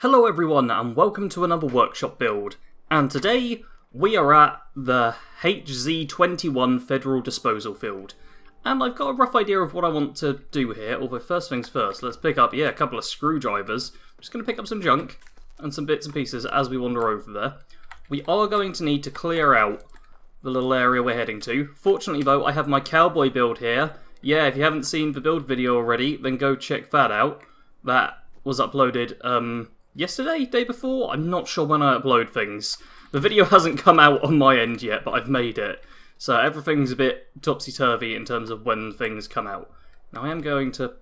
Hello everyone and welcome to another workshop build, and today we are at the HZ21 Federal Disposal Field, and I've got a rough idea of what I want to do here, although first things first, let's pick up, a couple of screwdrivers. I'm just going to pick up some junk and some bits and pieces as we wander over there. We are going to need to clear out the little area we're heading to. Fortunately though, I have my cowboy build here. Yeah, if you haven't seen the build video already, then go check that out. That was uploaded, yesterday? Day before? I'm not sure when I upload things. The video hasn't come out on my end yet, but I've made it. So everything's a bit topsy-turvy in terms of when things come out. Now I am going to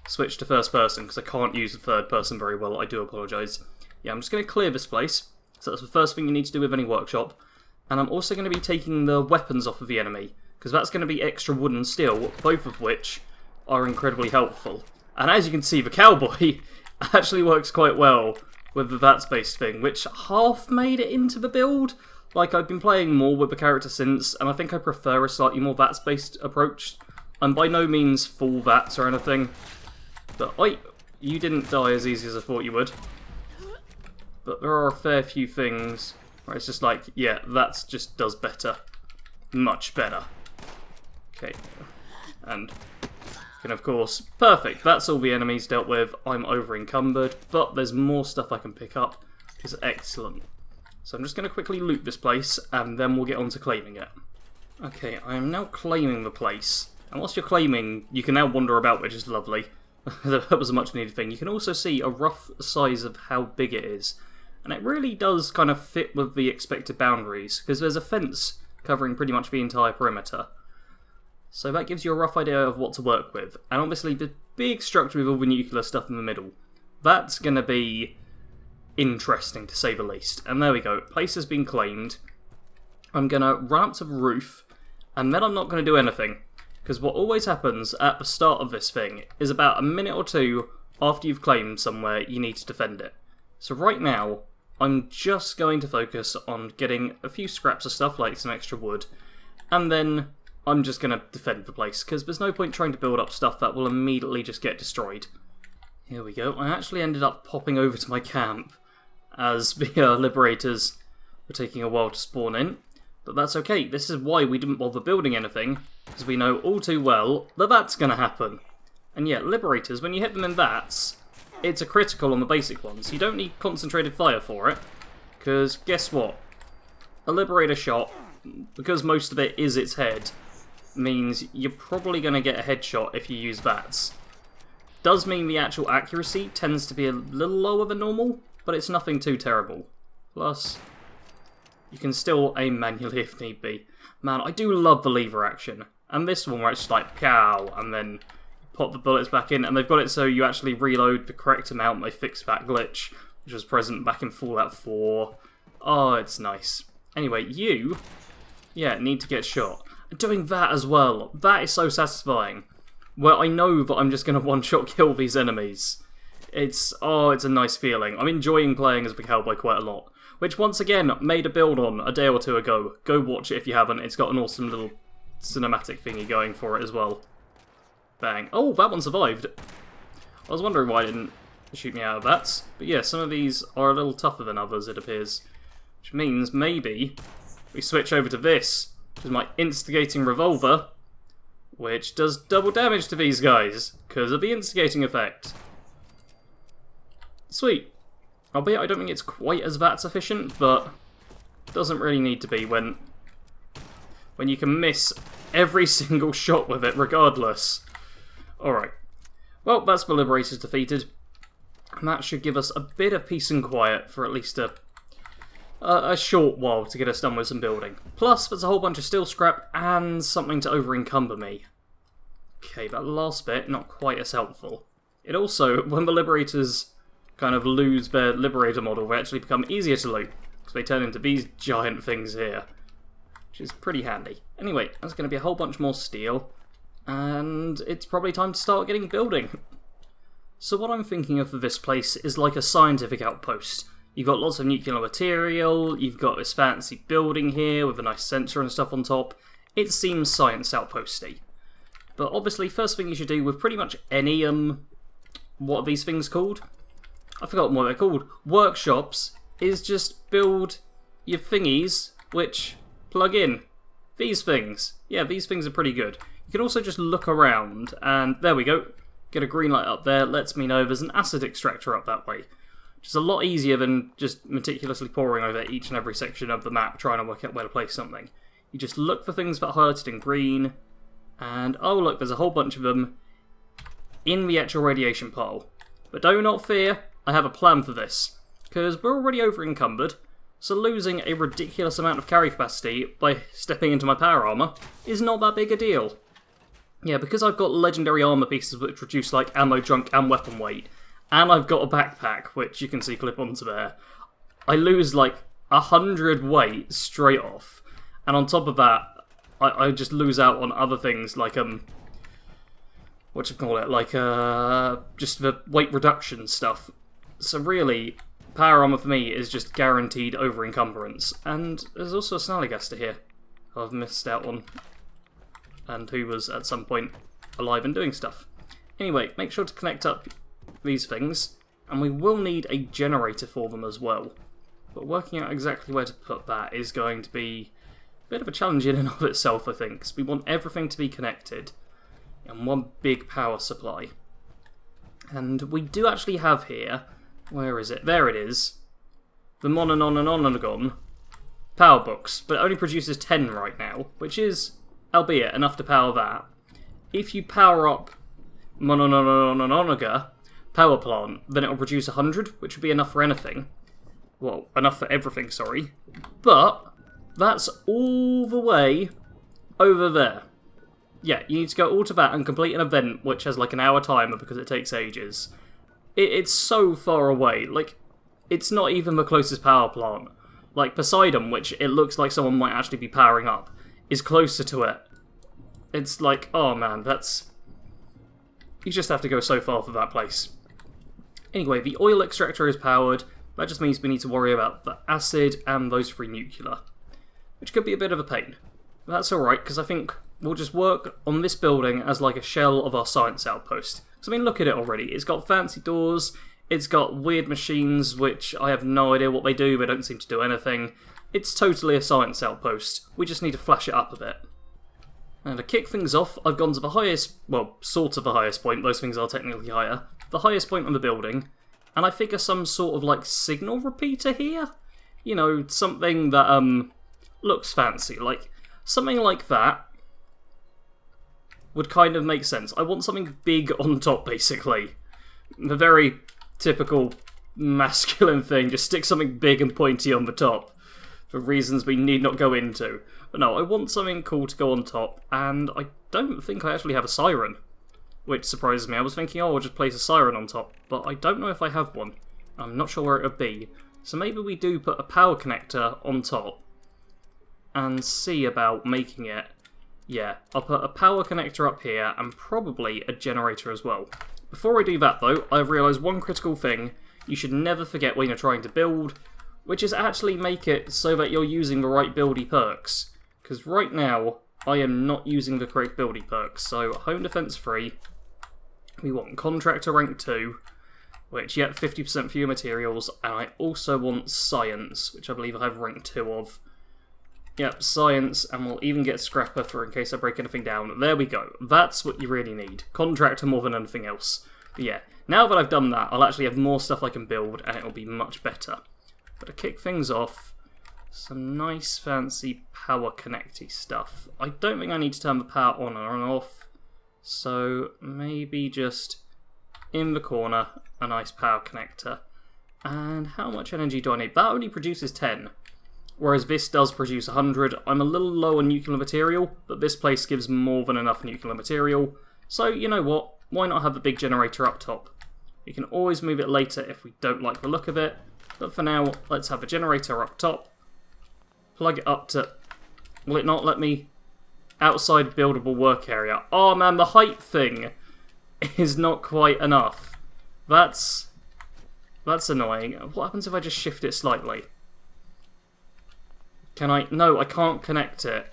switch to first person, because I can't use the third person very well, I do apologise. Yeah, I'm just going to clear this place. So that's the first thing you need to do with any workshop. And I'm also going to be taking the weapons off of the enemy, because that's going to be extra wood and steel, both of which are incredibly helpful. And as you can see, the cowboy actually works quite well with the VATS-based thing, which half made it into the build. Like, I've been playing more with the character since, and I think I prefer a slightly more VATS-based approach. I'm by no means full VATS or anything, but you didn't die as easy as I thought you would. But there are a fair few things where it's just like, yeah, VATS just does better. Much better. Okay, and of course, perfect, that's all the enemies dealt with. I'm over encumbered, but there's more stuff I can pick up. It's excellent. So I'm just going to quickly loot this place, and then we'll get on to claiming it. Okay, I am now claiming the place. And whilst you're claiming, you can now wander about, which is lovely. That was a much needed thing. You can also see a rough size of how big it is. And it really does kind of fit with the expected boundaries, because there's a fence covering pretty much the entire perimeter. So that gives you a rough idea of what to work with. And obviously the big structure with all the nuclear stuff in the middle, that's going to be interesting to say the least. And there we go, place has been claimed. I'm going to run up to the roof, and then I'm not going to do anything. Because what always happens at the start of this thing is about a minute or two after you've claimed somewhere, you need to defend it. So right now, I'm just going to focus on getting a few scraps of stuff, like some extra wood, and then I'm just going to defend the place, because there's no point trying to build up stuff that will immediately just get destroyed. Here we go. I actually ended up popping over to my camp, as the Liberators were taking a while to spawn in. But that's okay. This is why we didn't bother building anything, because we know all too well that that's going to happen. And yeah, Liberators, when you hit them in VATS, it's a critical on the basic ones. You don't need concentrated fire for it, because guess what? A Liberator shot, because most of it is its head, means you're probably going to get a headshot if you use VATS. Does mean the actual accuracy tends to be a little lower than normal, but it's nothing too terrible. Plus, you can still aim manually if need be. Man, I do love the lever action. And this one where it's just like, pow, and then pop the bullets back in, and they've got it so you actually reload the correct amount. They fixed that glitch, which was present back in Fallout 4. Oh, it's nice. Anyway, you, need to get shot. Doing that as well, that is so satisfying. Where I know that I'm just going to one-shot kill these enemies. It's a nice feeling. I'm enjoying playing as the cowboy quite a lot. Which, once again, made a build on a day or two ago. Go watch it if you haven't. It's got an awesome little cinematic thingy going for it as well. Bang. Oh, that one survived. I was wondering why it didn't shoot me out of that. But yeah, some of these are a little tougher than others, it appears. Which means maybe we switch over to this, which is my instigating revolver, which does double damage to these guys, because of the instigating effect. Sweet. Albeit I don't think it's quite as VATS efficient, but it doesn't really need to be when you can miss every single shot with it regardless. Alright. Well, that's the Liberators defeated. And that should give us a bit of peace and quiet for at least a short while to get us done with some building. Plus, there's a whole bunch of steel scrap and something to over-encumber me. Okay, that last bit, not quite as helpful. It also, when the Liberators kind of lose their Liberator model, they actually become easier to loot, because they turn into these giant things here, which is pretty handy. Anyway, there's going to be a whole bunch more steel, and it's probably time to start getting building. So what I'm thinking of for this place is like a scientific outpost. You've got lots of nuclear material, you've got this fancy building here with a nice sensor and stuff on top. It seems science outposty. But obviously, first thing you should do with pretty much any, what are these things called? I forgot what they're called. Workshops is just build your thingies, which plug in. These things. Yeah, these things are pretty good. You can also just look around, and there we go. Get a green light up there, lets me know there's an acid extractor up that way. Which is a lot easier than just meticulously poring over each and every section of the map trying to work out where to place something. You just look for things that are highlighted in green, and oh look, there's a whole bunch of them in the actual radiation pile. But do not fear, I have a plan for this, because we're already over encumbered, so losing a ridiculous amount of carry capacity by stepping into my power armor is not that big a deal. Yeah, because I've got legendary armor pieces which reduce like ammo junk and weapon weight, and I've got a backpack, which you can see clip onto there, I lose like 100 weight straight off. And on top of that, I just lose out on other things like, just the weight reduction stuff. So really, power armor for me is just guaranteed over encumbrance. And there's also a Snallygaster here I've missed out on, and who was at some point alive and doing stuff. Anyway, make sure to connect up these things, and we will need a generator for them as well. But working out exactly where to put that is going to be a bit of a challenge in and of itself, I think, because we want everything to be connected in one big power supply. And we do actually have here, where is it? There it is, the Mononononogon power box, but it only produces 10 right now, which is, albeit, enough to power that. If you power up Monononononoga power plant, then it will produce 100, which would be enough for anything. Well, enough for everything, sorry. But that's all the way over there. Yeah, you need to go all to that and complete an event which has like an hour timer because it takes ages. It's so far away. Like, it's not even the closest power plant. Like, Poseidon, which it looks like someone might actually be powering up, is closer to it. It's like, oh man, that's... You just have to go so far for that place. Anyway, the oil extractor is powered. That just means we need to worry about the acid and those 3 nuclear, which could be a bit of a pain. But that's alright, because I think we'll just work on this building as like a shell of our science outpost. Because, I mean, look at it already. It's got fancy doors, it's got weird machines, which I have no idea what they do, they don't seem to do anything. It's totally a science outpost. We just need to flash it up a bit. And to kick things off, I've gone to the highest, well, sort of the highest point, those things are technically higher, the highest point on the building, and I figure some sort of, like, signal repeater here? You know, something that, looks fancy. Like, something like that would kind of make sense. I want something big on top, basically. The very typical masculine thing, just stick something big and pointy on the top, for reasons we need not go into. But no, I want something cool to go on top, and I don't think I actually have a siren, which surprises me. I was thinking, oh, I'll just place a siren on top, but I don't know if I have one. I'm not sure where it would be. So maybe we do put a power connector on top, and see about making it. Yeah, I'll put a power connector up here, and probably a generator as well. Before I do that though, I've realised one critical thing you should never forget when you're trying to build, which is actually make it so that you're using the right buildy perks. Because right now, I am not using the correct buildy perks. So, Home Defense 3, we want Contractor Rank 2, which, yeah, 50% fewer materials, and I also want Science, which I believe I have Rank 2 of. Yep, Science, and we'll even get Scrapper for in case I break anything down. There we go. That's what you really need. Contractor more than anything else. But yeah, now that I've done that, I'll actually have more stuff I can build, and it'll be much better. But to kick things off, some nice fancy power connecty stuff. I don't think I need to turn the power on or off, so maybe just in the corner, a nice power connector. And how much energy do I need? That only produces 10, whereas this does produce 100. I'm a little low on nuclear material, but this place gives more than enough nuclear material. So, you know what? Why not have the big generator up top? We can always move it later if we don't like the look of it, but for now, let's have a generator up top. Plug it up to... Will it not let me... Outside buildable work area. Oh man, the height thing is not quite enough. That's annoying. What happens if I just shift it slightly? Can I... No, I can't connect it.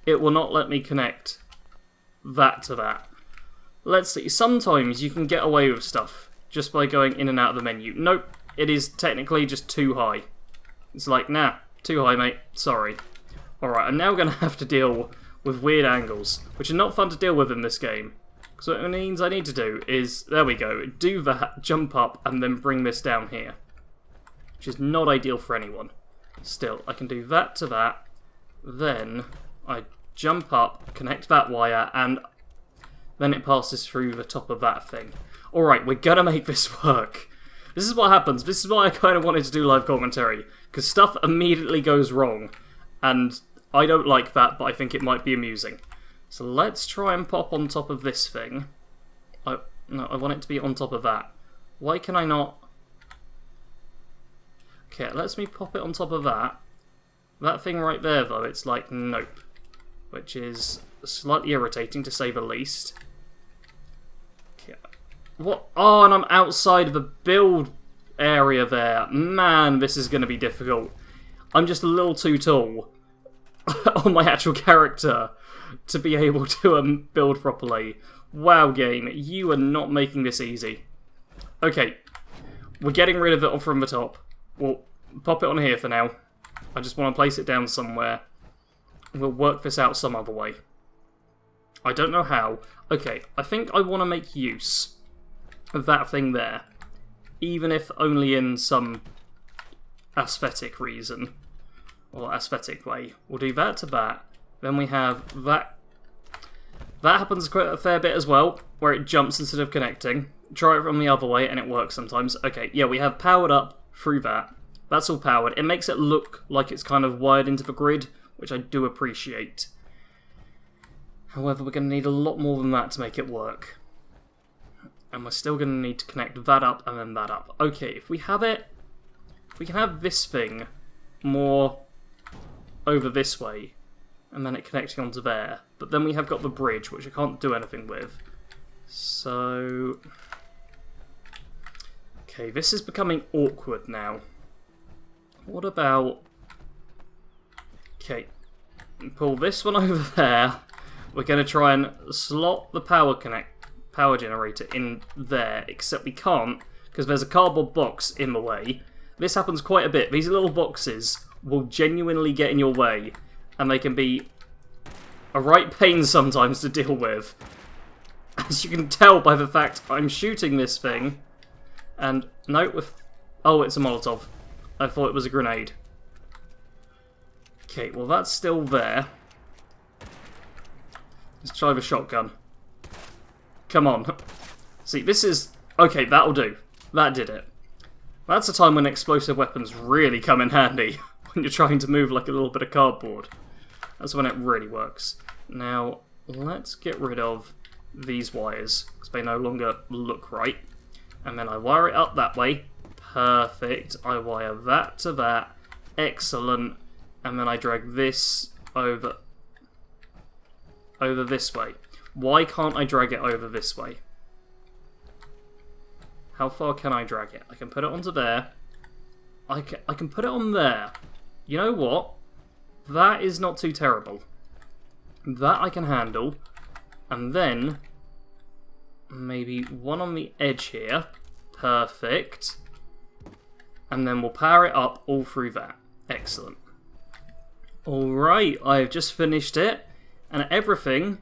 It will not let me connect that to that. Let's see. Sometimes you can get away with stuff just by going in and out of the menu. Nope, it is technically just too high. It's like, nah, too high, mate. Sorry. Alright, I'm now going to have to deal with weird angles, which are not fun to deal with in this game. So what it means I need to do is, there we go, do that, jump up, and then bring this down here. Which is not ideal for anyone. Still, I can do that to that, then I jump up, connect that wire, and then it passes through the top of that thing. Alright, we're gonna make this work. This is what happens. This is why I kind of wanted to do live commentary, because stuff immediately goes wrong, and I don't like that, but I think it might be amusing. So let's try and pop on top of this thing. No, I want it to be on top of that. Why can I not? Okay, it lets me pop it on top of that. That thing right there, though, it's like, nope. Which is slightly irritating, to say the least. Okay. What? Oh, and I'm outside of the build area there. Man, this is going to be difficult. I'm just a little too tall on my actual character to be able to build properly. Wow, game, you are not making this easy. Okay, we're getting rid of it from the top. We'll pop it on here for now. I just want to place it down somewhere. We'll work this out some other way. I don't know how. Okay, I think I want to make use of that thing there. Even if only in some aesthetic reason. Or aesthetic way. We'll do that to that. Then we have that. That happens quite a fair bit as well, where it jumps instead of connecting. Try it from the other way and it works sometimes. Okay, yeah, we have powered up through that. That's all powered. It makes it look like it's kind of wired into the grid, which I do appreciate. However, we're going to need a lot more than that to make it work. And we're still going to need to connect that up and then that up. Okay, if we have it, we can have this thing more over this way, and then it connecting onto there. But then we have got the bridge, which I can't do anything with. So... okay, this is becoming awkward now. What about... okay, pull this one over there. We're going to try and slot the power generator in there, except we can't, because there's a cardboard box in the way. This happens quite a bit. These little boxes will genuinely get in your way, and they can be a right pain sometimes to deal with. As you can tell by the fact I'm shooting this thing, and no, oh, it's a Molotov. I thought it was a grenade. Okay, well that's still there. Let's try the shotgun. Come on. See, this is... okay, that'll do. That did it. That's a time when explosive weapons really come in handy. When you're trying to move like a little bit of cardboard. That's when it really works. Now, let's get rid of these wires, because they no longer look right. And then I wire it up that way. Perfect. I wire that to that. Excellent. And then I drag this over this way. Why can't I drag it over this way? How far can I drag it? I can put it onto there. I can put it on there. You know what? That is not too terrible. That I can handle. And then maybe one on the edge here. Perfect. And then we'll power it up all through that. Excellent. Alright, I've just finished it. And everything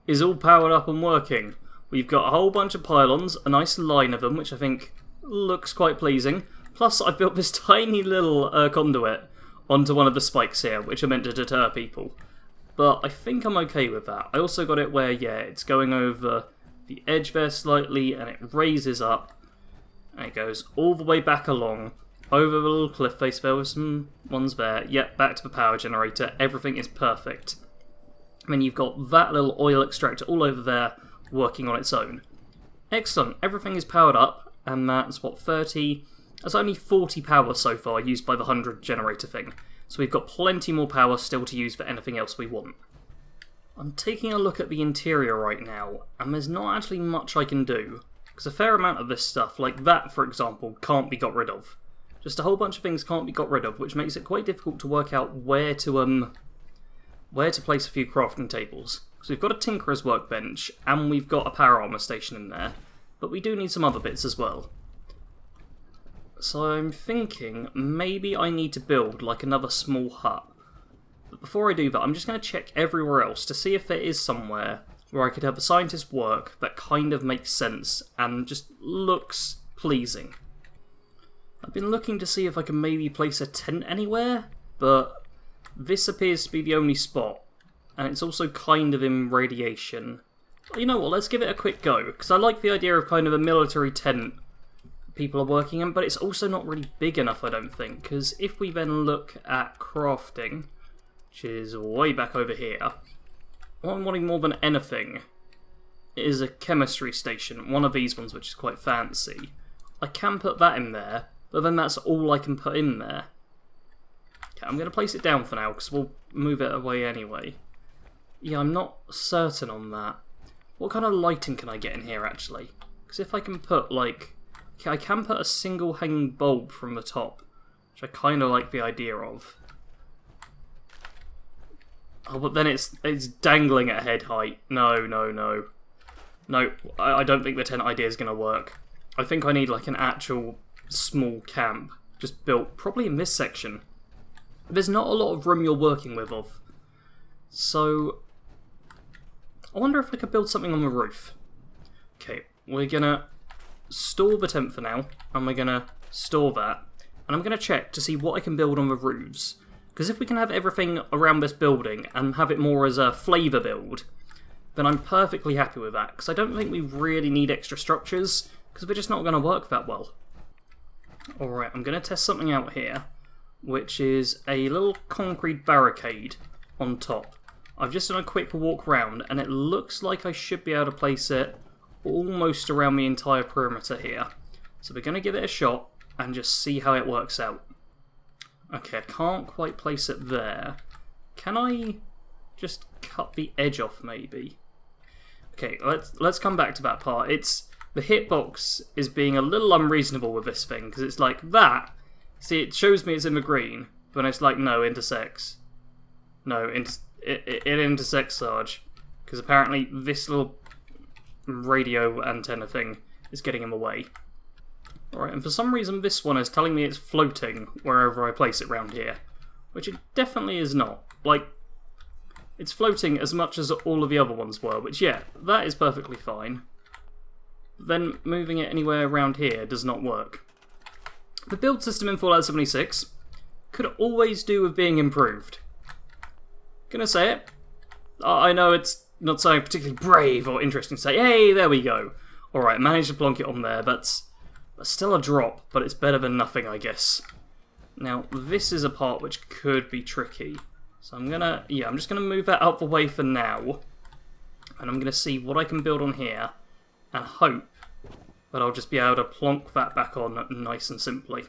is all powered up and working. We've got a whole bunch of pylons, a nice line of them, which I think looks quite pleasing. Plus, I've built this tiny little conduit onto one of the spikes here, which are meant to deter people. But I think I'm okay with that. I also got it where, yeah, it's going over the edge there slightly, and it raises up, and it goes all the way back along, over the little cliff face. There were some ones there. Yep, back to the power generator. Everything is perfect. And then you've got that little oil extractor all over there, working on its own. Excellent, everything is powered up, and that's what, 30? That's only 40 power so far used by the 100 generator thing. So we've got plenty more power still to use for anything else we want. I'm taking a look at the interior right now, and there's not actually much I can do, because a fair amount of this stuff, like that for example, can't be got rid of. Just a whole bunch of things can't be got rid of, which makes it quite difficult to work out where to place a few crafting tables. So we've got a tinkerer's workbench, and we've got a power armor station in there. but we do need some other bits as well. So I'm thinking maybe I need to build like another small hut. But before I do that, I'm just going to check everywhere else to see if there is somewhere where I could have a scientist work that kind of makes sense and just looks pleasing. I've been looking to see if I can maybe place a tent anywhere, but this appears to be the only spot, and it's also kind of in radiation. You know what, let's give it a quick go, because I like the idea of kind of a military tent people are working in, but it's also not really big enough, I don't think, because if we then look at crafting, which is way back over here, what I'm wanting more than anything is a chemistry station, one of these ones which is quite fancy. I can put that in there, but then that's all I can put in there. Okay, I'm going to place it down for now, because we'll move it away anyway. Yeah, I'm not certain on that. What kind of lighting can I get in here, actually? Because if I can put, like... Okay, I can put a single hanging bulb from the top, which I kind of like the idea of. Oh, but then it's dangling at head height. No. No, I don't think the tent idea is going to work. I think I need, like, an actual small camp, just built, probably in this section. There's not a lot of room you're working with of. So, I wonder if I could build something on the roof. Okay, we're going to store the tent for now, and we're going to store that. And I'm going to check to see what I can build on the roofs. Because if we can have everything around this building and have it more as a flavour build, then I'm perfectly happy with that. Because I don't think we really need extra structures, because they're just not going to work that well. Alright, I'm going to test something out here, which is a little concrete barricade on top. I've just done a quick walk round, and it looks like I should be able to place it almost around the entire perimeter here. So we're going to give it a shot and just see how it works out. Okay, I can't quite place it there. Can I just cut the edge off, maybe? Okay, let's come back to that part. The hitbox is being a little unreasonable with this thing, because it's like that. See, it shows me it's in the green, but it's like, no, intersects. No, it intersects, Sarge. Because apparently this little radio antenna thing is getting in the way. Alright, and for some reason this one is telling me it's floating wherever I place it round here. Which it definitely is not. Like, it's floating as much as all of the other ones were, which, yeah, that is perfectly fine. Then moving it anywhere around here does not work. The build system in Fallout 76 could always do with being improved. Gonna say it. I know it's not something particularly brave or interesting to say. Hey, there we go. Alright, managed to plonk it on there. That's still a drop, but it's better than nothing, I guess. Now, this is a part which could be tricky. So I'm just gonna move that out the way for now. And I'm gonna see what I can build on here. And hope that I'll just be able to plonk that back on nice and simply.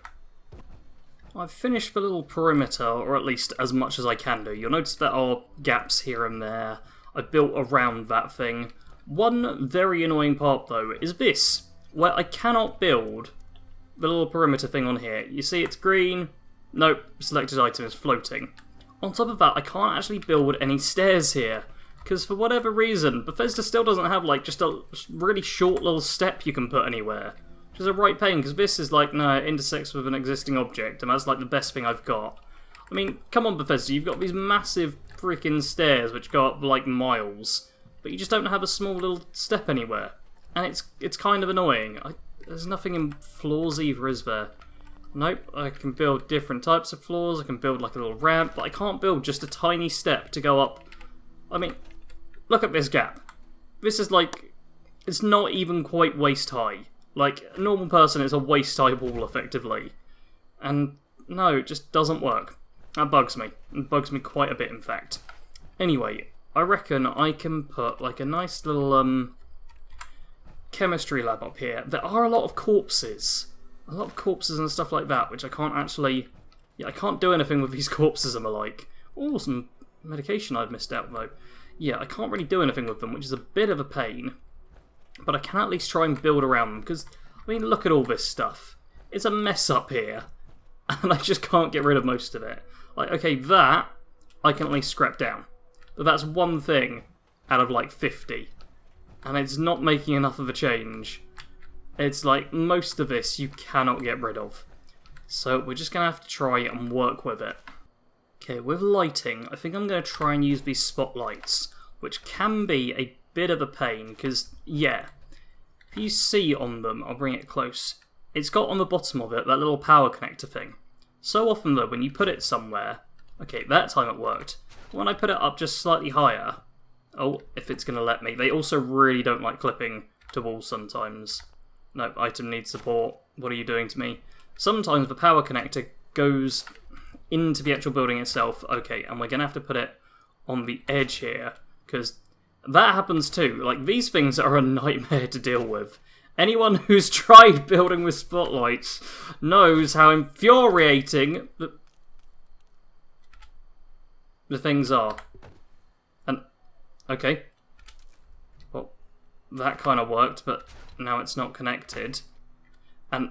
I've finished the little perimeter, or at least as much as I can do. You'll notice there are gaps here and there. I've built around that thing. One very annoying part, though, is this, where I cannot build the little perimeter thing on here. You see it's green. Nope, selected item is floating. On top of that, I can't actually build any stairs here. Because for whatever reason, Bethesda still doesn't have, like, just a really short little step you can put anywhere. Which is a right pain, because this is like, no, it intersects with an existing object, and that's like the best thing I've got. I mean, come on Bethesda, you've got these massive freaking stairs which go up like miles, but you just don't have a small little step anywhere. And it's kind of annoying. There's nothing in floors either, is there? Nope, I can build different types of floors, I can build like a little ramp, but I can't build just a tiny step to go up. I mean, look at this gap. This is like, it's not even quite waist high. Like, a normal person is a waist-high wall, effectively. And, no, it just doesn't work. That bugs me. It bugs me quite a bit, in fact. Anyway, I reckon I can put, like, a nice little, chemistry lab up here. There are a lot of corpses. A lot of corpses and stuff like that, which I can't actually... Yeah, I can't do anything with these corpses and the like. Oh, some medication I've missed out, though. Yeah, I can't really do anything with them, which is a bit of a pain. But I can at least try and build around them, because, I mean, look at all this stuff. It's a mess up here, and I just can't get rid of most of it. Like, okay, that I can at least scrap down. But that's one thing out of, like, 50. And it's not making enough of a change It's like most of this you cannot get rid of. So we're just going to have to try and work with it. Okay, with lighting, I think I'm going to try and use these spotlights, which can be a bit of a pain, because, yeah, if you see on them, I'll bring it close, it's got on the bottom of it that little power connector thing. So often though, when you put it somewhere, okay, that time it worked. When I put it up just slightly higher, oh, if it's going to let me, they also really don't like clipping to walls sometimes. No, item needs support, what are you doing to me? Sometimes the power connector goes into the actual building itself, okay, and we're going to have to put it on the edge here, because that happens too. Like, these things are a nightmare to deal with. Anyone who's tried building with spotlights knows how infuriating the things are. And, okay. Well, that kind of worked, but now it's not connected. And,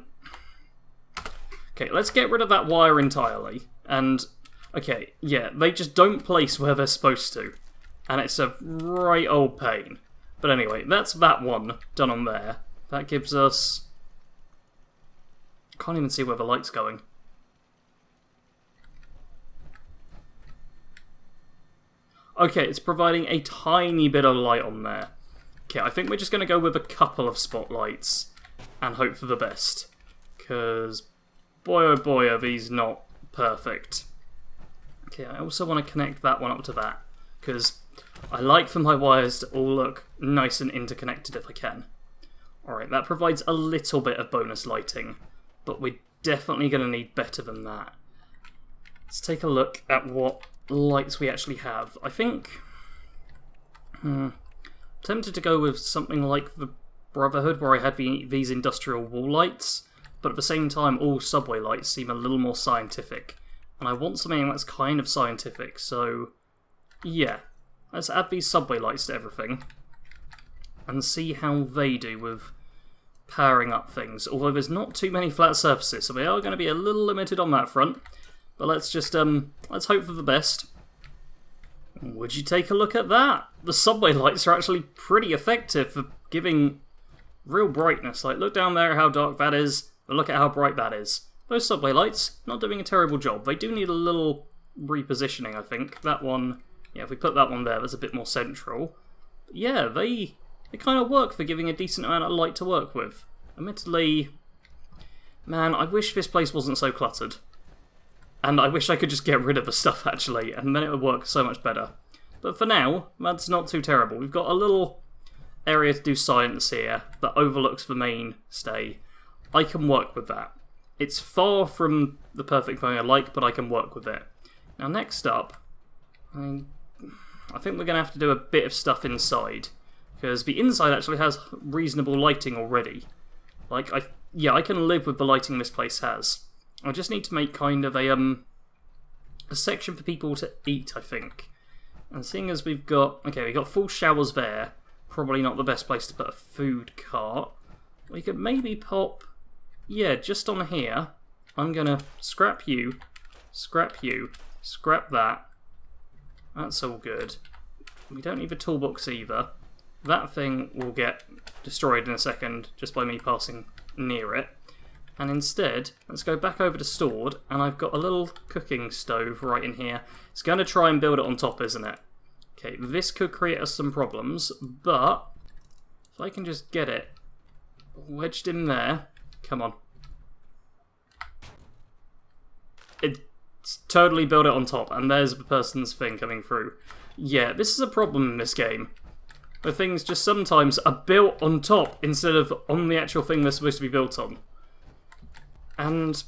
okay, let's get rid of that wire entirely. And, okay, yeah, they just don't place where they're supposed to. And it's a right old pain. But anyway, that's that one done on there. That gives us... Can't even see where the light's going. Okay, it's providing a tiny bit of light on there. Okay, I think we're just going to go with a couple of spotlights and hope for the best. Because, boy oh boy, are these not perfect. Okay, I also want to connect that one up to that. Because I like for my wires to all look nice and interconnected if I can. Alright, that provides a little bit of bonus lighting, but we're definitely going to need better than that. Let's take a look at what lights we actually have. I think... I'm tempted to go with something like the Brotherhood, where I had these industrial wall lights, but at the same time all subway lights seem a little more scientific. And I want something that's kind of scientific, so... yeah, let's add these subway lights to everything. And see how they do with powering up things. Although there's not too many flat surfaces, so we are going to be a little limited on that front. But let's just, let's hope for the best. Would you take a look at that? The subway lights are actually pretty effective for giving real brightness. Like, look down there how dark that is, but look at how bright that is. Those subway lights, not doing a terrible job. They do need a little repositioning, I think. That one, yeah, if we put that one there, that's a bit more central. But yeah, they kind of work for giving a decent amount of light to work with. Admittedly, man, I wish this place wasn't so cluttered. And I wish I could just get rid of the stuff, actually, and then it would work so much better. But for now, that's not too terrible. We've got a little area to do science here that overlooks the mainstay. I can work with that. It's far from the perfect thing I like, but I can work with it. Now, next up, I think we're going to have to do a bit of stuff inside. Because the inside actually has reasonable lighting already. Like, I can live with the lighting this place has. I just need to make kind of a section for people to eat, I think. And seeing as we've got full showers there, probably not the best place to put a food cart. We could maybe pop, yeah, just on here. I'm gonna scrap you, scrap that. That's all good. We don't need a toolbox either. That thing will get destroyed in a second just by me passing near it. And instead, let's go back over to stored, and I've got a little cooking stove right in here. It's going to try and build it on top, isn't it? Okay, this could create us some problems, but if I can just get it wedged in there, come on. It's totally built it on top, and there's the person's thing coming through. Yeah, this is a problem in this game. Where things just sometimes are built on top instead of on the actual thing they're supposed to be built on. And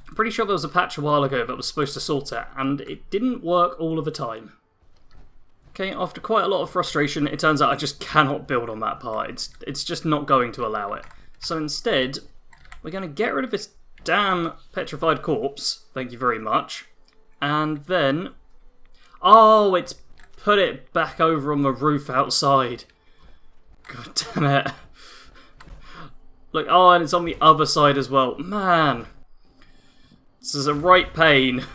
I'm pretty sure there was a patch a while ago that was supposed to sort it, and it didn't work all of the time. Okay, after quite a lot of frustration, it turns out I just cannot build on that part. It's just not going to allow it. So instead, we're going to get rid of this damn petrified corpse, thank you very much, and then... oh, it's put it back over on the roof outside. God damn it. Look, oh, and it's on the other side as well. Man. This is a right pain.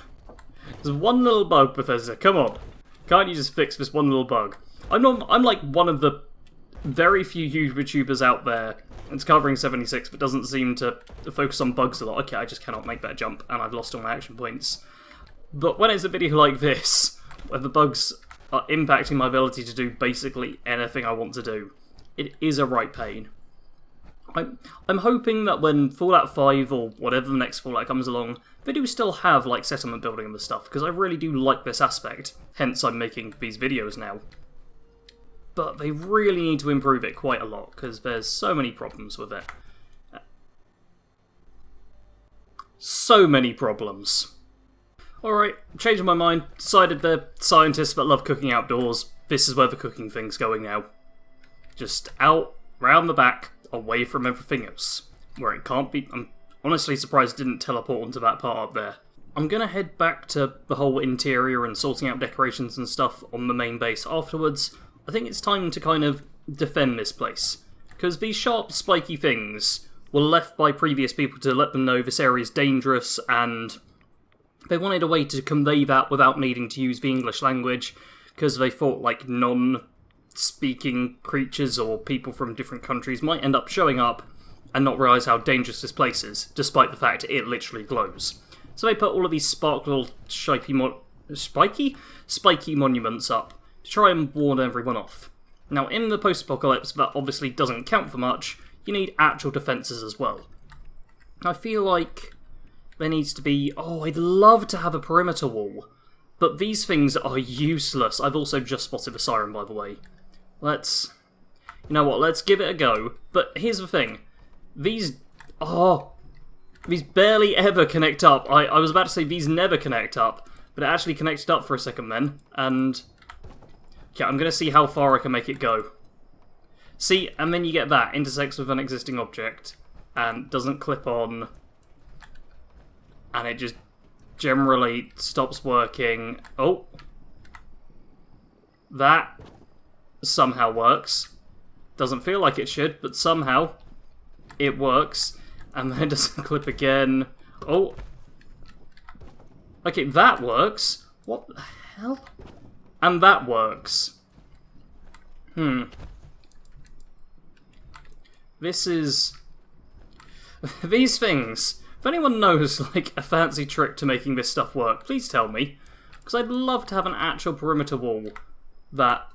There's one little bug, Bethesda. Come on. Can't you just fix this one little bug? I'm like one of the very few YouTubers out there. It's covering 76, but doesn't seem to focus on bugs a lot. Okay, I just cannot make that jump, and I've lost all my action points. But when it's a video like this, where the bugs are impacting my ability to do basically anything I want to do, it is a right pain. I'm hoping that when Fallout 5 or whatever the next Fallout comes along, they do still have like settlement building and the stuff, because I really do like this aspect, hence I'm making these videos now. But they really need to improve it quite a lot, because there's so many problems with it. So many problems. Alright, changing my mind, decided the scientists that love cooking outdoors, this is where the cooking thing's going now. Just out, round the back, away from everything else. Where it can't be. I'm honestly surprised it didn't teleport onto that part up there. I'm gonna head back to the whole interior and sorting out decorations and stuff on the main base afterwards. I think it's time to kind of defend this place. Because these sharp, spiky things were left by previous people to let them know this area is dangerous, and they wanted a way to convey that without needing to use the English language, because they thought like non-speaking creatures or people from different countries might end up showing up and not realise how dangerous this place is, despite the fact it literally glows. So they put all of these sparkle, spiky monuments up to try and warn everyone off. Now, in the post-apocalypse, that obviously doesn't count for much. You need actual defences as well. I feel like there needs to be... Oh, I'd love to have a perimeter wall, but these things are useless. I've also just spotted a siren, by the way. Let's... You know what, let's give it a go. But here's the thing. These... Oh... These barely ever connect up. I was about to say these never connect up, but it actually connected up for a second then, and... Yeah, I'm going to see how far I can make it go. See, and then you get that, intersects with an existing object, and doesn't clip on, and it just generally stops working. Oh. That somehow works. Doesn't feel like it should, but somehow it works. And then it doesn't clip again. Oh. Okay, that works. What the hell? And that works. This is... These things. If anyone knows, like, a fancy trick to making this stuff work, please tell me. Because I'd love to have an actual perimeter wall that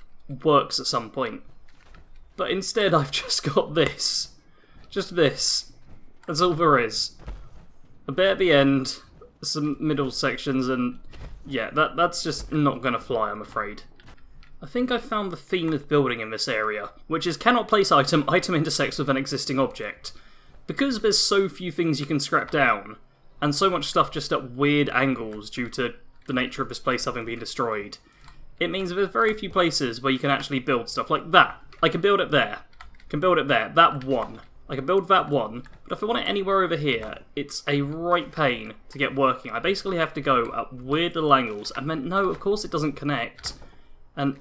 works at some point. But instead I've just got this. Just this. That's all there is. A bit at the end, some middle sections, and yeah, that's just not going to fly, I'm afraid. I think I've found the theme of building in this area, which is cannot place item, item intersects with an existing object. Because there's so few things you can scrap down, and so much stuff just at weird angles due to the nature of this place having been destroyed, it means there's very few places where you can actually build stuff like that. I can build it there. I can build it there. That one. I can build that one, but if I want it anywhere over here, it's a right pain to get working. I basically have to go at weird little angles, and then, no, of course it doesn't connect. And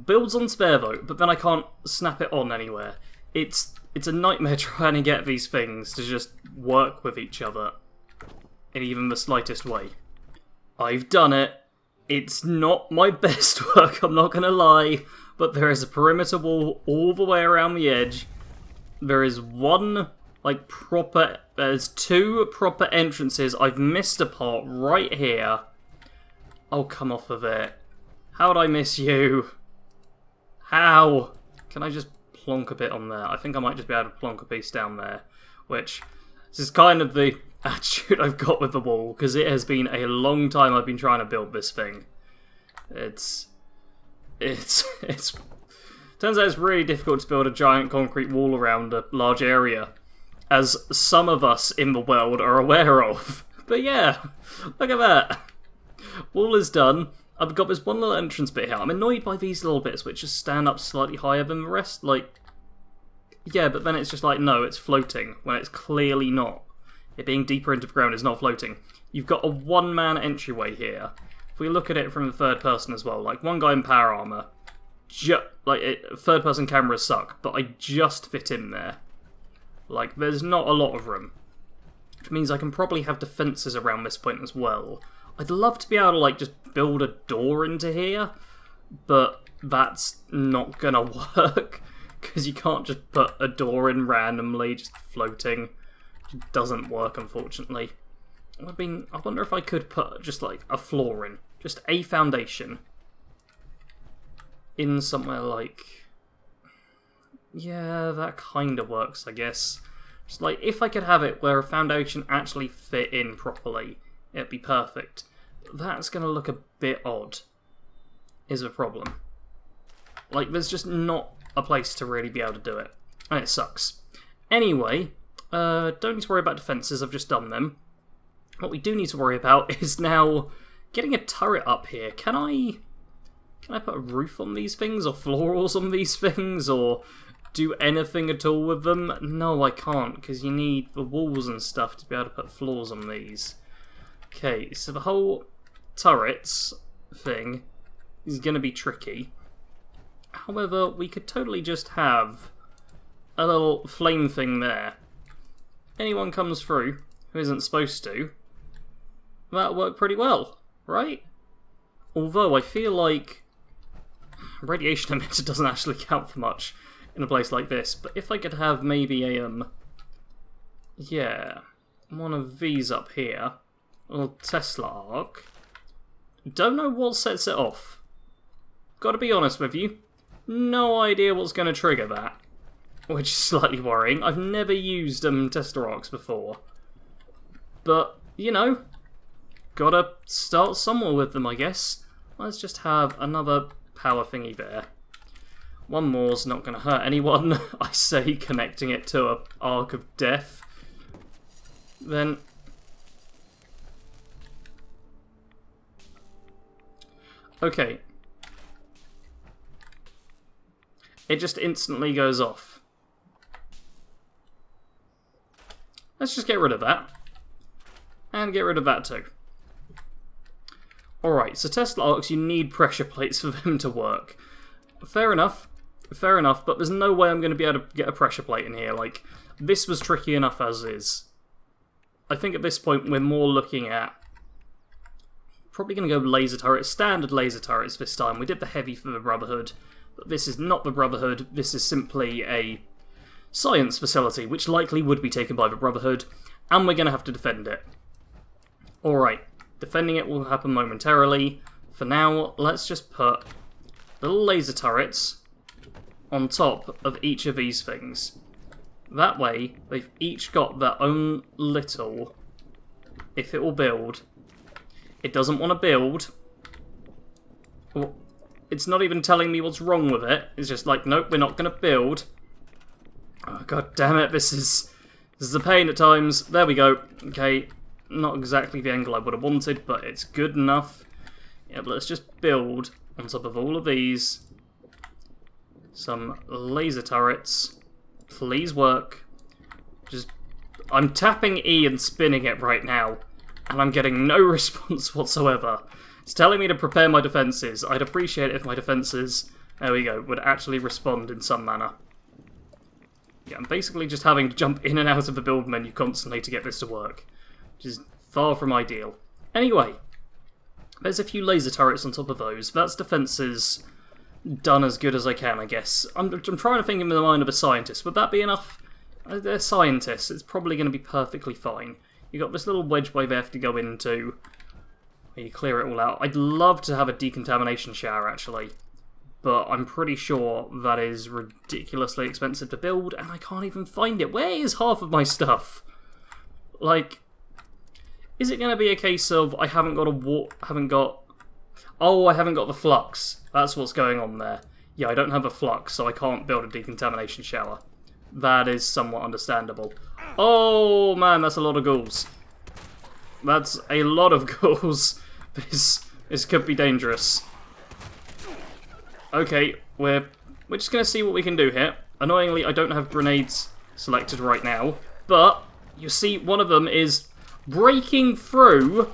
builds on spare though, but then I can't snap it on anywhere. It's a nightmare trying to get these things to just work with each other in even the slightest way. I've done it. It's not my best work, I'm not gonna lie, but there is a perimeter wall all the way around the edge. There is one, like, there's two proper entrances. I've missed a part right here. Oh, come off of it. How'd I miss you? How? Can I just plonk a bit on there? I think I might just be able to plonk a piece down there. Which, this is kind of the attitude I've got with the wall, because it has been a long time I've been trying to build this thing. Turns out it's really difficult to build a giant concrete wall around a large area, as some of us in the world are aware of. But yeah, look at that. Wall is done. I've got this one little entrance bit here. I'm annoyed by these little bits which just stand up slightly higher than the rest. Like, yeah, but then it's just like, no, it's floating, when it's clearly not. It being deeper into the ground is not floating. You've got a one-man entryway here. If we look at it from the third person as well, like one guy in power armor, third-person cameras suck, but I just fit in there. Like, there's not a lot of room. Which means I can probably have defences around this point as well. I'd love to be able to, like, just build a door into here, but that's not gonna work. because you can't just put a door in randomly, just floating. It doesn't work, unfortunately. I wonder if I could put just like a floor in, just a foundation in somewhere like... Yeah, that kind of works, I guess. Just like, if I could have it where a foundation actually fit in properly, it'd be perfect. That's going to look a bit odd, is a problem. Like, there's just not a place to really be able to do it. And it sucks. Anyway, don't need to worry about defences, I've just done them. What we do need to worry about is now getting a turret up here. Can I put a roof on these things, or floors on these things, or do anything at all with them? No, I can't, because you need the walls and stuff to be able to put floors on these. Okay, so the whole turrets thing is going to be tricky. However, we could totally just have a little flame thing there. Anyone comes through who isn't supposed to, that'll work pretty well, right? Although I feel like radiation emitter doesn't actually count for much in a place like this, but if I could have maybe a, yeah, one of these up here, a little Tesla arc. Don't know what sets it off. Gotta be honest with you, no idea what's going to trigger that, which is slightly worrying. I've never used Tesla arcs before, but, you know, gotta start somewhere with them, I guess. Let's just have another power thingy there. One more's not going to hurt anyone. I say connecting it to an arc of death. Then... okay. It just instantly goes off. Let's just get rid of that. And get rid of that too. Alright, so Tesla arcs, you need pressure plates for them to work. Fair enough, but there's no way I'm going to be able to get a pressure plate in here. Like, this was tricky enough as is. I think at this point we're more looking at... probably going to go laser turrets, standard laser turrets this time. We did the heavy for the Brotherhood, but this is not the Brotherhood. This is simply a science facility, which likely would be taken by the Brotherhood, and we're going to have to defend it. Alright, defending it will happen momentarily. For now, let's just put little laser turrets on top of each of these things. That way, they've each got their own little... if it will build. It doesn't want to build. Well, it's not even telling me what's wrong with it. It's just like, nope, we're not going to build. Oh, god damn it, this is a pain at times. There we go. Okay, not exactly the angle I would have wanted, but it's good enough. Yeah, but let's just build on top of all of these some laser turrets. Please work. I'm tapping E and spinning it right now, and I'm getting no response whatsoever. It's telling me to prepare my defences. I'd appreciate it if my defences, there we go, would actually respond in some manner. Yeah, I'm basically just having to jump in and out of the build menu constantly to get this to work, which is far from ideal. Anyway, there's a few laser turrets on top of those. That's defences done as good as I can, I guess. I'm trying to think in the mind of a scientist. Would that be enough? They're scientists. It's probably going to be perfectly fine. You've got this little wedgeway they have to go into, where you clear it all out. I'd love to have a decontamination shower, actually, but I'm pretty sure that is ridiculously expensive to build, and I can't even find it. Where is half of my stuff? Like, is it going to be a case of I haven't got oh, I haven't got the flux. That's what's going on there. Yeah, I don't have a flux, so I can't build a decontamination shower. That is somewhat understandable. Oh, man, that's a lot of ghouls. That's a lot of ghouls. This could be dangerous. Okay, we're just going to see what we can do here. Annoyingly, I don't have grenades selected right now, but you see one of them is breaking through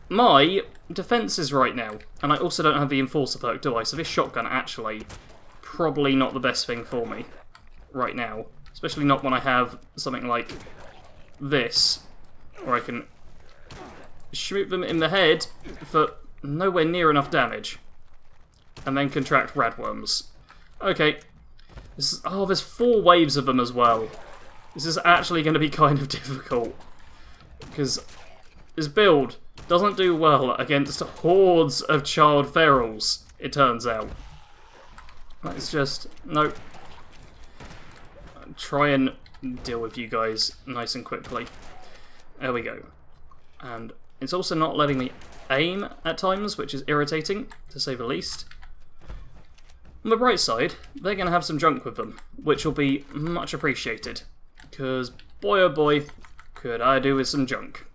my defences right now. And I also don't have the Enforcer perk, do I? So this shotgun actually probably not the best thing for me right now. Especially not when I have something like this, where I can shoot them in the head for nowhere near enough damage, and then contract radworms. Okay, There's 4 waves of them as well. This is actually going to be kind of difficult. Because this build doesn't do well against hordes of child ferals, it turns out. Let's just... Nope. Try and deal with you guys nice and quickly. There we go. And it's also not letting me aim at times, which is irritating, to say the least. On the bright side, they're going to have some junk with them, which will be much appreciated. Because, boy oh boy, could I do with some junk.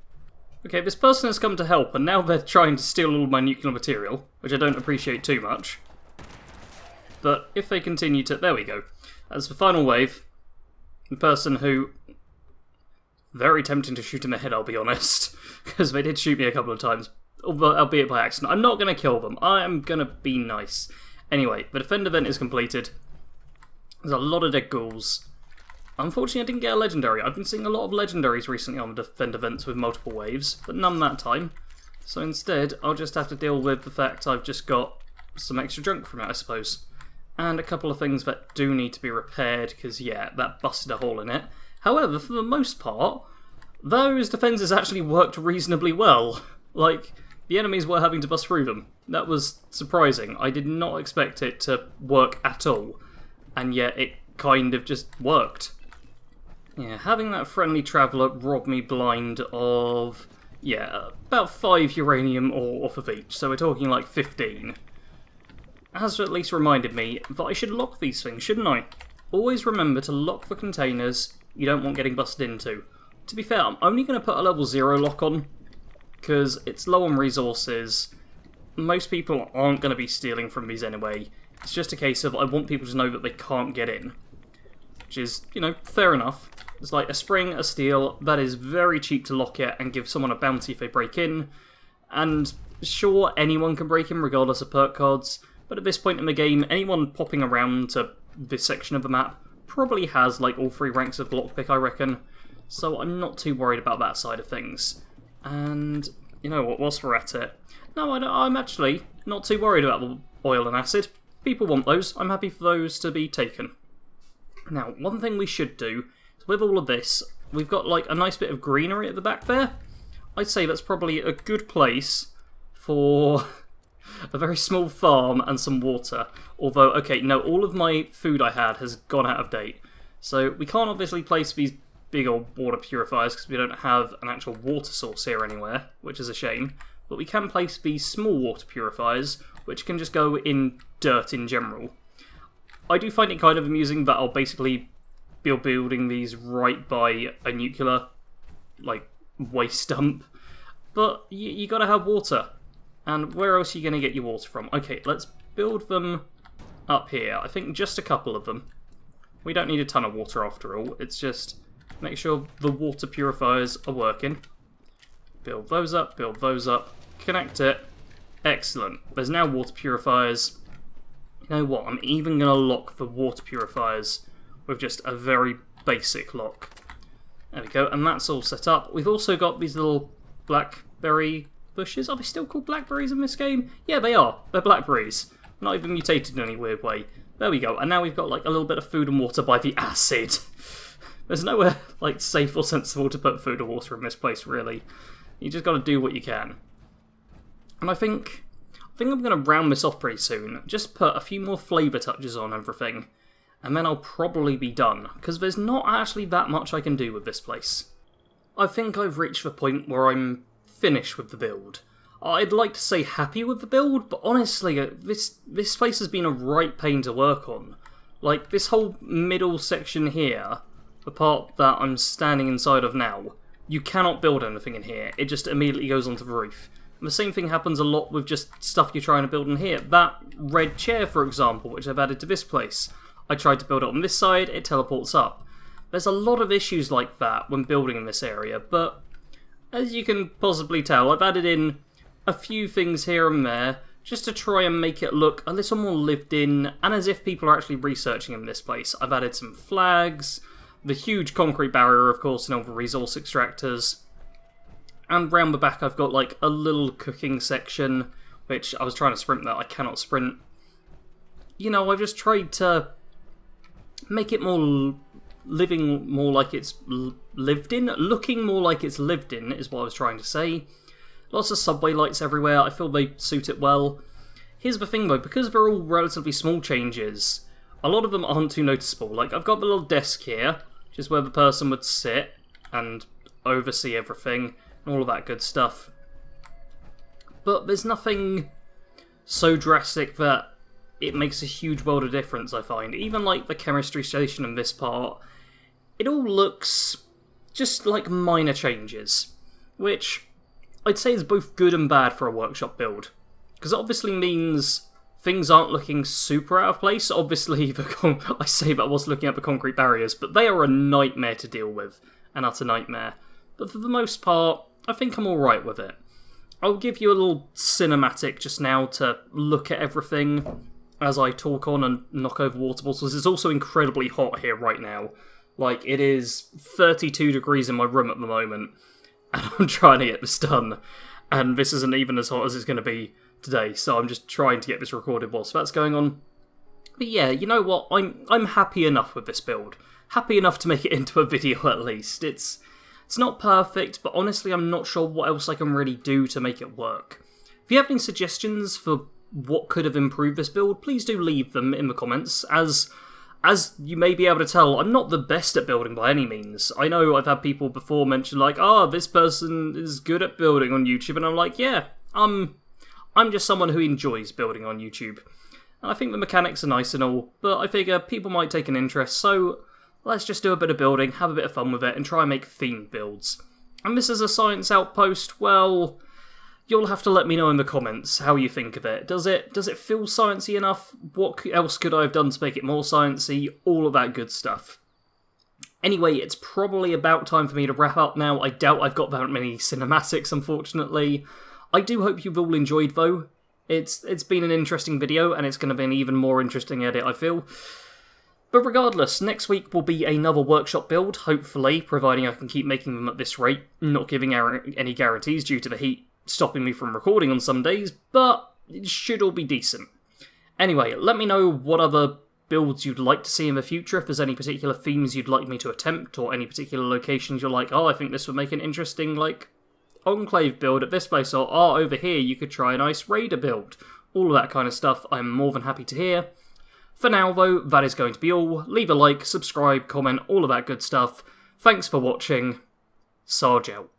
Okay, this person has come to help, and now they're trying to steal all my nuclear material, which I don't appreciate too much. But if they continue to... There we go. As the final wave, the person who... Very tempting to shoot in the head, I'll be honest. Because they did shoot me a couple of times, albeit by accident. I'm not going to kill them. I am going to be nice. Anyway, the defend event is completed. There's a lot of dead ghouls. Unfortunately, I didn't get a legendary. I've been seeing a lot of legendaries recently on the defend events with multiple waves, but none that time. So instead, I'll just have to deal with the fact I've just got some extra junk from it, I suppose. And a couple of things that do need to be repaired, because, yeah, that busted a hole in it. However, for the most part, those defences actually worked reasonably well. Like, the enemies were having to bust through them. That was surprising. I did not expect it to work at all. And yet, it kind of just worked. Yeah, having that friendly traveller robbed me blind of, yeah, about 5 uranium ore off of each. So we're talking like 15. Has at least reminded me that I should lock these things, shouldn't I? Always remember to lock the containers you don't want getting busted into. To be fair, I'm only going to put a level 0 lock on, because it's low on resources. Most people aren't going to be stealing from these anyway. It's just a case of I want people to know that they can't get in. Which is, you know, fair enough. It's like a spring, a steel, that is very cheap to lock it and give someone a bounty if they break in. And sure, anyone can break in regardless of perk cards, but at this point in the game, anyone popping around to this section of the map probably has like all 3 ranks of lockpick, I reckon. So I'm not too worried about that side of things. And you know what, whilst we're at it, no, I'm actually not too worried about the oil and acid. People want those, I'm happy for those to be taken. Now, one thing we should do, is with all of this, we've got like a nice bit of greenery at the back there. I'd say that's probably a good place for a very small farm and some water. Although, okay, no, all of my food I had has gone out of date. So we can't obviously place these big old water purifiers because we don't have an actual water source here anywhere, which is a shame. But we can place these small water purifiers, which can just go in dirt in general. I do find it kind of amusing that I'll basically be building these right by a nuclear, like, waste dump. But you gotta have water. And where else are you gonna get your water from? Okay, let's build them up here. I think just a couple of them. We don't need a ton of water after all. It's just make sure the water purifiers are working. Build those up, connect it. Excellent. There's now water purifiers. You know what, I'm even going to lock the water purifiers with just a very basic lock. There we go, and that's all set up. We've also got these little blackberry bushes. Are they still called blackberries in this game? Yeah, they are. They're blackberries. Not even mutated in any weird way. There we go, and now we've got like a little bit of food and water by the acid. There's nowhere like safe or sensible to put food or water in this place, really. You just got to do what you can. And I think I'm going to round this off pretty soon. Just put a few more flavour touches on everything, and then I'll probably be done, because there's not actually that much I can do with this place. I think I've reached the point where I'm finished with the build. I'd like to say happy with the build, but honestly, this place has been a right pain to work on. Like, this whole middle section here, the part that I'm standing inside of now, you cannot build anything in here. It just immediately goes onto the roof. And the same thing happens a lot with just stuff you're trying to build in here. That red chair, for example, which I've added to this place. I tried to build it on this side, it teleports up. There's a lot of issues like that when building in this area, but as you can possibly tell, I've added in a few things here and there just to try and make it look a little more lived in and as if people are actually researching in this place. I've added some flags, the huge concrete barrier, of course, and all the resource extractors. And round the back I've got like a little cooking section, which I was trying to sprint that, I cannot sprint. You know, I've just tried to make it more living more like it's lived in, looking more like it's lived in is what I was trying to say. Lots of subway lights everywhere, I feel they suit it well. Here's the thing though, because they're all relatively small changes, a lot of them aren't too noticeable. Like, I've got the little desk here, which is where the person would sit and oversee everything, and all of that good stuff. But there's nothing so drastic that it makes a huge world of difference, I find. Even like the chemistry station in this part, it all looks just like minor changes, which I'd say is both good and bad for a workshop build. Because it obviously means things aren't looking super out of place. Obviously, I say that I was looking at the concrete barriers, but they are a nightmare to deal with. An utter nightmare. But for the most part, I think I'm alright with it. I'll give you a little cinematic just now to look at everything as I talk on and knock over water bottles. It's also incredibly hot here right now. Like, it is 32 degrees in my room at the moment, and I'm trying to get this done. And this isn't even as hot as it's going to be today, so I'm just trying to get this recorded whilst that's going on. But yeah, you know what? I'm happy enough with this build. Happy enough to make it into a video at least. It's not perfect, but honestly I'm not sure what else I can really do to make it work. If you have any suggestions for what could have improved this build, please do leave them in the comments. As you may be able to tell, I'm not the best at building by any means. I know I've had people before mention like, this person is good at building on YouTube, and I'm like, yeah, I'm just someone who enjoys building on YouTube. And I think the mechanics are nice and all, but I figure people might take an interest, so let's just do a bit of building, have a bit of fun with it, and try and make themed builds. And this is a science outpost, well, you'll have to let me know in the comments how you think of it. Does it feel sciencey enough? What else could I have done to make it more sciencey? All of that good stuff. Anyway, it's probably about time for me to wrap up now. I doubt I've got that many cinematics, unfortunately. I do hope you've all enjoyed, though. It's been an interesting video, and it's going to be an even more interesting edit, I feel. But regardless, next week will be another workshop build, hopefully, providing I can keep making them at this rate, not giving any guarantees due to the heat stopping me from recording on some days, but it should all be decent. Anyway, let me know what other builds you'd like to see in the future, if there's any particular themes you'd like me to attempt, or any particular locations you're like, I think this would make an interesting, like, Enclave build at this place, or over here you could try a nice Raider build. All of that kind of stuff I'm more than happy to hear. For now, though, that is going to be all. Leave a like, subscribe, comment, all of that good stuff. Thanks for watching. Sarge out.